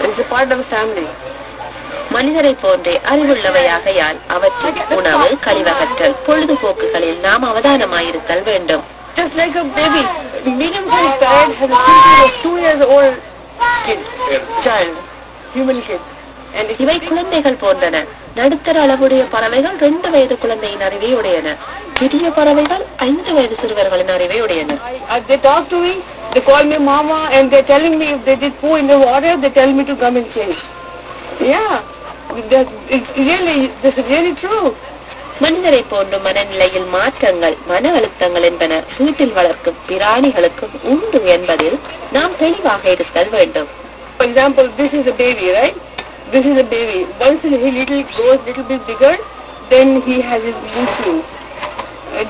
It's a part of the family. மனிதரை போன்றே அறிவுள்ளவையாகையால் அவற்றின் உணவு கழிவகற்றல் பொழுதுபோக்குகளில் நாம் அவதானமாயிருத்தல் வேண்டும். Just like a baby, medium-sized parrot has a thinking of 2 years old child, human kid. இவை குழந்தைகள் போன்றன. நடுத்தர அளவுடைய பறவைகள் 2 வயது குழந்தையின் அறிவை உடையன. பெரிய பறவைகள் 5 வயது சிறுவர்களின் அறிவை உடையன. They talk to me, they call me mama, and they're telling me if they did poo in the water, they tell me to come and change. Yeah, this is really true. மனிதரை போன்ற மனநிலையில் மாற்றங்கள் மன அழுத்தங்கள் என்பன வீட்டில் வளர்க்கும் பிராணிகளுக்கும் உண்டு என்பதில் நாம் தெளிவாக இருத்தல் வேண்டும். For example, this is a baby, right? This is a baby. Once he grows little bit bigger, then he has his mood swings.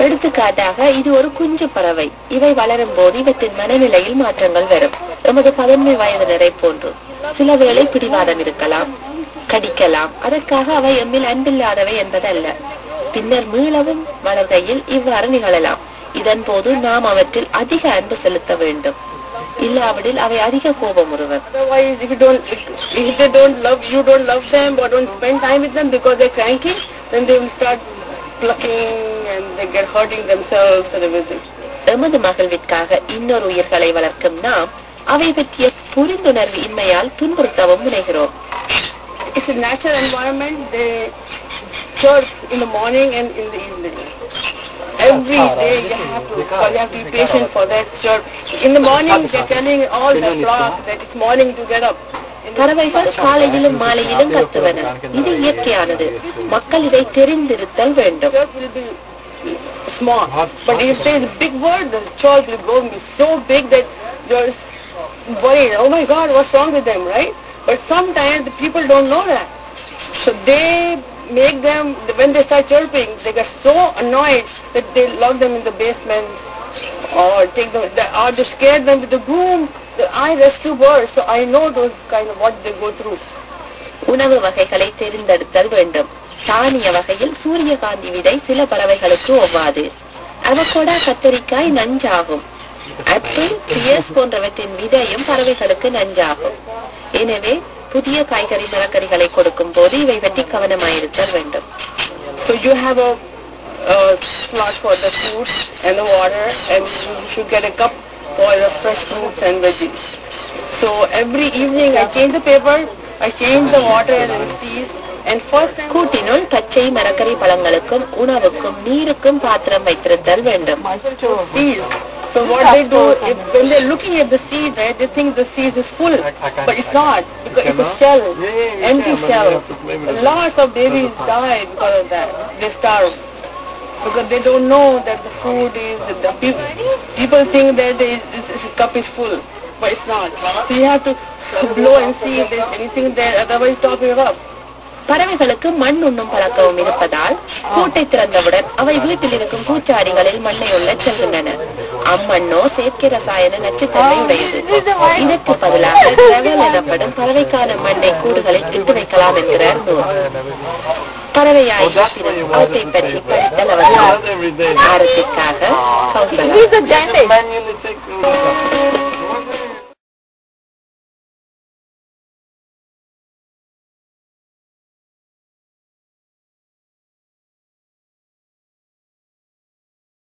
எடுத்துக்காட்டாக இது ஒரு குஞ்சு பறவை. இவை வளரும் போது இவற்றின் மனநிலையில் மாற்றங்கள் வரும். நமது 11 வயதினரை போன்று சில வேளை பிடிவாதம் இருக்கலாம், கடிக்கலாம். அதற்காக அவை எம்மில் அன்பில்லாதவை என்பதல்ல. பின்னர் மீளவும் வளர்கையில் இவ்வாறு நிகழலாம். இதன் போது நாம் அவற்றில் அதிக அன்பு செலுத்த வேண்டும். இல்லாவிடில் அவை அதிக கோபம் உருவர். Otherwise, if they don't love you, don't love them or don't spend time with them because they're cranky, then they will start plucking and they get hurting themselves and everything. எமது மகிழ்விற்காக இன்னொரு உயிர்களை வளர்க்கும் நாம் அவை பற்றிய புரிந்துணர்வு இன்மையால் துன்புறுத்தவும் முனைகிறோம். It's a natural environment. They chirp in the morning and in the evening. Every day you have to be patient for that chirp. In the morning they're telling all the flock that it's morning to get up. பறவைகள் காலையிலும் மாலையிலும் கத்துவன. இது இயற்கையானது. மக்கள் இதை தெரிந்திருத்தல் வேண்டும். Chirp will be small, but if there is a big bird, the chirp will go and be so big that you're worried. Oh my God, what's wrong with them, right? But sometimes the people don't know that, so they make them, when they start chirping, they get so annoyed that they lock them in the basement or take them, or they scare them with the broom. I rescue birds, so I know those kind of what they go through. உணவு வகைகளை தெரிந்தெடுத்தல் வேண்டும். தானிய வகையில் சூரியகாந்தி விதை சில பறவைகளுக்கு ஒவ்வாது. Avocado கத்தரிக்காய் நஞ்சாகும். ஆப்பிள், பியர்ஸ் போன்றவற்றின் விதையும் பறவைகளுக்கு நஞ்சாகும். எனவே புதிய காய்கறி மரக்கறிகளை கொடுக்கும் போது இவை பற்றி கவனமாயிருத்தல் வேண்டும். So you have a slot for the food and the water, and you should get a cup for the fresh fruits and veggies. So every evening I change the paper, I change the water and seeds, and first time கூட்டினுள் பச்சை மரக்கறி பழங்களுக்கும் உணவுக்கும் நீருக்கும் பாத்திரம் வைத்திருத்தல் வேண்டும். So what they do, when they're looking at the seed, right, they think the seed is full, but it's not, because it's a shell, empty shell. Lots of babies die because of that. They starve because they don't know that the food is. People think that the cup is full, but it's not. So you have to blow and see if there's anything there. Otherwise, top it up. பறவைகளுக்கு மண் உண்ணும் பழக்கம் இருப்பதால் கூட்டை திறந்தவுடன் அவை வீட்டில் இருக்கும் பூச்சாடிகளில் மண்ணை உள்ள செல்கின்றன. அம்மண்ணோ செயற்கை ரசாயன நச்சுத்தன்மை உடையது. இதற்கு பதிலாக கிரவல் எனப்படும் பறவைக்கான மண்ணை கூடுகளில் இட்டு வைக்கலாம் என்கிறார் நூர். பறவையாகிய பிறகு அவற்றை பற்றி படித்தல் அவசியம். ஆரத்திற்காக